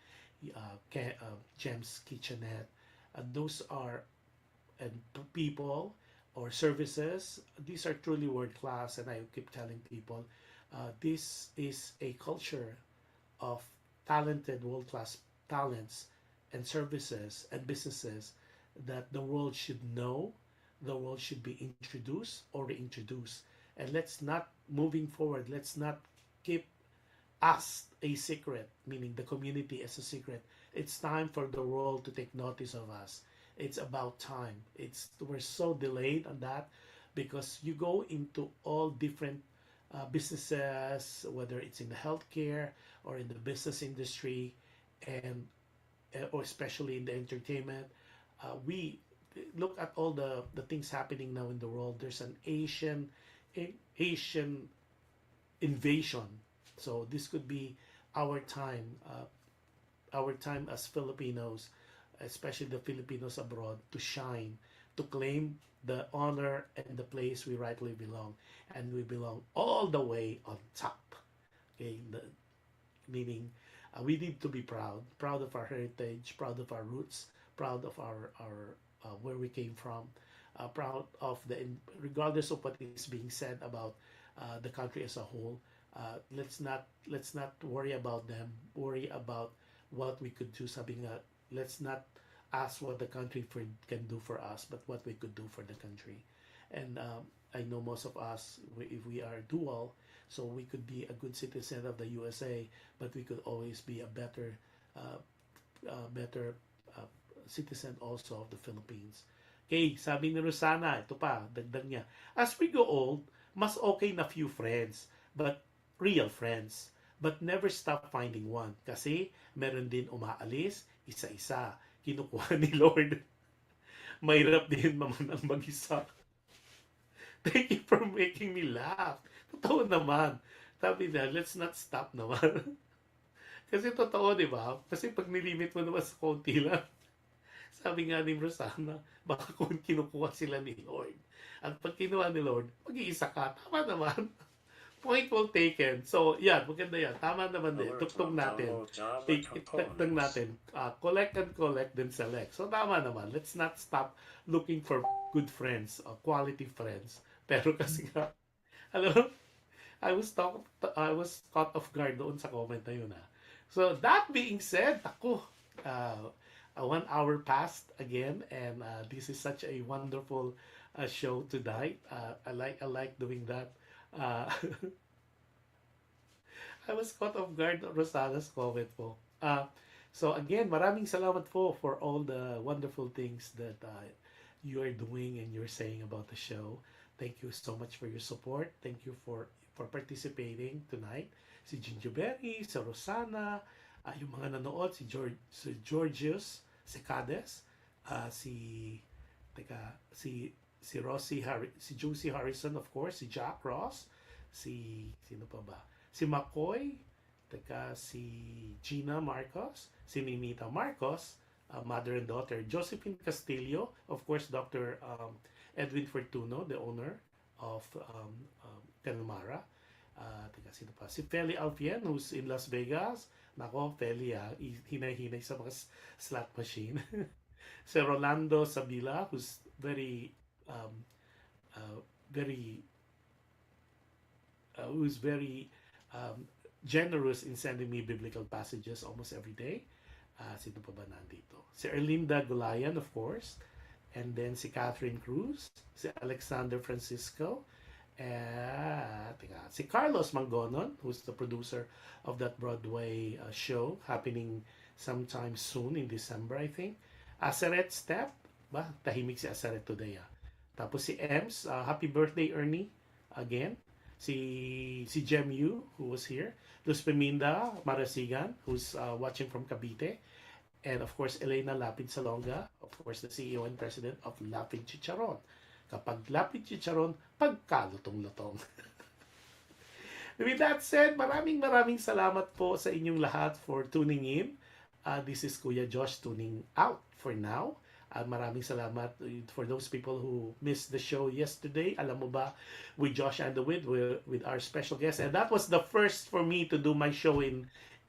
Gems Kitchenette, those are and people or services. These are truly world class, and I keep telling people, this is a culture of talented world class talents and services and businesses that the world should know, the world should be introduced or reintroduced. And let's not, moving forward, let's not keep us a secret, meaning the community as a secret. It's time for the world to take notice of us. It's about time. We're so delayed on that because you go into all different businesses, whether it's in the healthcare or in the business industry, and or especially in the entertainment. We look at all the things happening now in the world. There's an Asian invasion. So this could be our time, our time as Filipinos, especially the Filipinos abroad, to shine, to claim the honor and the place we rightly belong, and we belong all the way on top. Okay, meaning we need to be proud of our heritage, proud of our roots, proud of our where we came from, proud of regardless of what is being said about the country as a whole. Let's not worry about them. Worry about what we could do. Sabi nga, let's not ask what the country can do for us, but what we could do for the country. And I know most of us, if we are dual, so we could be a good citizen of the USA, but we could always be a better citizen also of the Philippines. Okay, sabi ni Rosana, ito pa, dagdag niya. As we go old, mas okay na few friends, but real friends. But never stop finding one. Kasi meron din umaalis, isa-isa. Kinukuha ni Lord. Mahirap din mamanang mag-isa. Thank you for making me laugh. Totoo naman. Sabi na, let's not stop naman. Kasi totoo, di ba? Kasi pag nilimit mo naman sa konti lang, sabi nga ni Rosana, baka kung kinukuha sila ni Lord. At pag kinuha ni Lord, mag-iisa ka. Tama naman. Point well taken. So, yan. Maganda yan. Tama naman din. Tuktong natin. Tuktong natin. Collect and collect, then select. So, tama naman. Let's not stop looking for good friends, quality friends. Pero kasi nga, alam mo, I was caught off guard doon sa comment na yun. So, that being said, ako, 1 hour passed again, and this is such a wonderful show tonight. I like doing that. I was caught off guard on Rosana's comment po. So again, maraming salamat po for all the wonderful things that you are doing and you're saying about the show. Thank you so much for your support. Thank you for participating tonight. Si Gingerberry, si Rosana, yung mga nanood, si Georgius, si Cades, si Rosie si Josie Harrison, of course, si Jack Ross, sino pa ba? Si McCoy, si Gina Marcos, si Mimita Marcos, mother and daughter. Josephine Castillo, of course, Dr. Edwin Fortuno, the owner of Canamara. Teka, sino pa? Si Feli Alfien, who's in Las Vegas. Nako, Feli, hinay-hinay sa mga slot machine. Si Rolando Sabila, who's um, uh, very, who's very generous in sending me biblical passages almost every day. Sino pa ba nandito? Si Erlinda Gulayan, of course. And then si Catherine Cruz, si Alexander Francisco, si Carlos Mangonon, who's the producer of that Broadway show happening sometime soon in December, I think. Aseret Step, tahimik si Aseret today. Tapos si Ems, happy birthday Ernie, again. Si Jem Yu, who was here. Luz Peminda Marasigan, who's watching from Cavite. And of course, Elena Lapid Salonga, of course, the CEO and President of Lapid Chicharon. Kapag Lapid Chicharon, pagkalutong-lutong. With that said, maraming salamat po sa inyong lahat for tuning in. This is Kuya Josh tuning out for now. Maraming salamat for those people who missed the show yesterday. Alam mo ba, with Josh and the with our special guest. And that was the first for me to do my show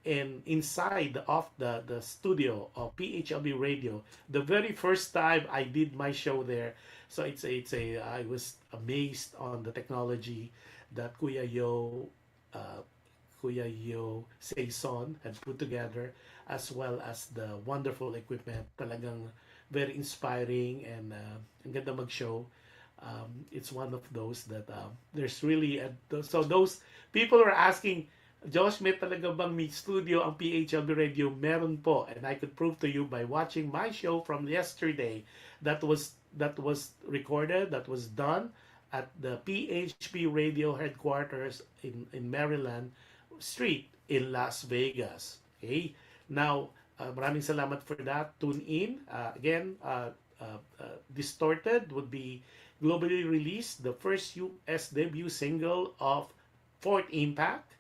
inside of the studio of PHLV Radio. The very first time I did my show there. So I was amazed on the technology that Kuya Yo Saison had put together, as well as the wonderful equipment. Talagang very inspiring, and ang ganda mag-show. It's one of those that there's really so those people are asking, Josh, may talaga bang may studio ang PHLV Radio? Meron po, and I could prove to you by watching my show from yesterday that was recorded, that was done at the PHP Radio headquarters in Maryland Street in Las Vegas. Okay? Now, maraming salamat for that. Tune in. Again, Distorted would be globally released. The first US debut single of Fourth Impact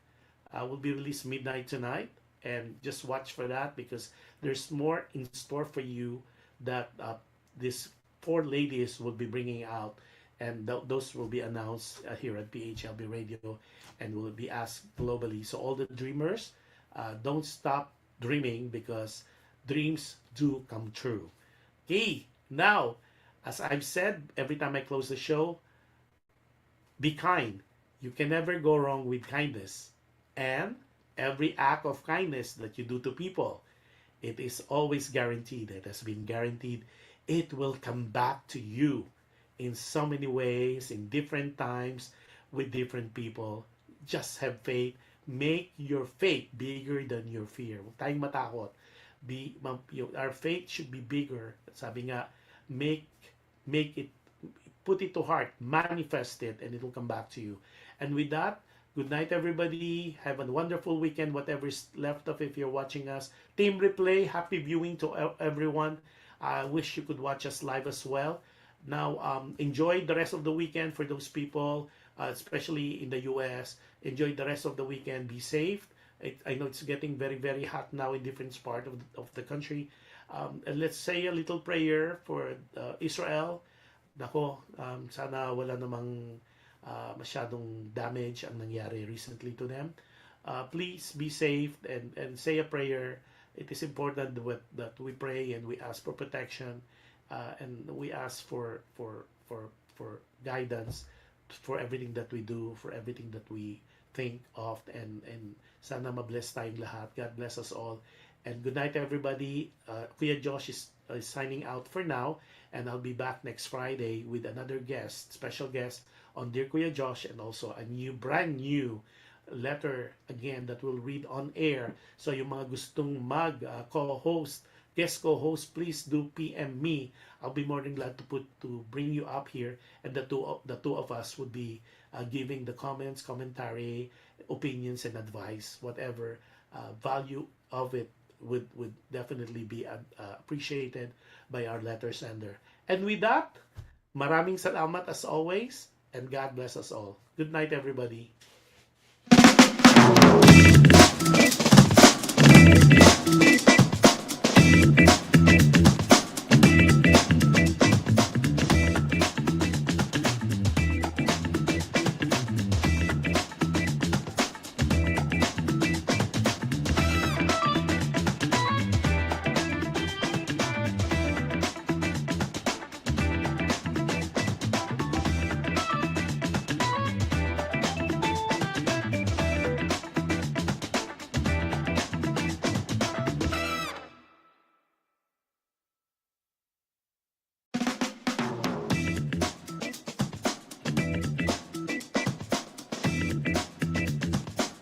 will be released midnight tonight. And just watch for that, because there's more in store for you that these four ladies will be bringing out. And those will be announced here at PHLB Radio and will be asked globally. So all the dreamers, don't stop dreaming, because dreams do come true. Okay, now, as I've said every time I close the show, be kind. You can never go wrong with kindness. And every act of kindness that you do to people, it is always guaranteed. It has been guaranteed. It will come back to you in so many ways, in different times, with different people. Just have faith. Make your faith bigger than your fear. Huwag tayong matakot. Our faith should be bigger. Sabi nga, make it, put it to heart, manifest it, and it will come back to you. And with that, good night, everybody. Have a wonderful weekend, whatever is left of it if you're watching us. Team Replay, happy viewing to everyone. I wish you could watch us live as well. Now, enjoy the rest of the weekend for those people, especially in the U.S. Enjoy the rest of the weekend. Be safe. I know it's getting very, very hot now in different parts of the country. And let's say a little prayer for Israel. Nako, sana wala namang masyadong damage ang nangyari recently to them. Please be safe and say a prayer. It is important that we pray and we ask for protection, and we ask for guidance for everything that we do, for everything that we think of, and sana mabless tayong lahat. God bless us all. And good night, everybody. Kuya Josh is signing out for now, and I'll be back next Friday with another guest, special guest on Dear Kuya Josh, and also a brand new letter again that we'll read on air. So yung mga gustong co-host, guest co-host, please do PM me. I'll be more than glad to bring you up here, and the two of us would be giving the comments, commentary, opinions, and advice. Whatever value of it would definitely be appreciated by our letter sender. And with that, maraming salamat as always, and God bless us all. Good night, everybody.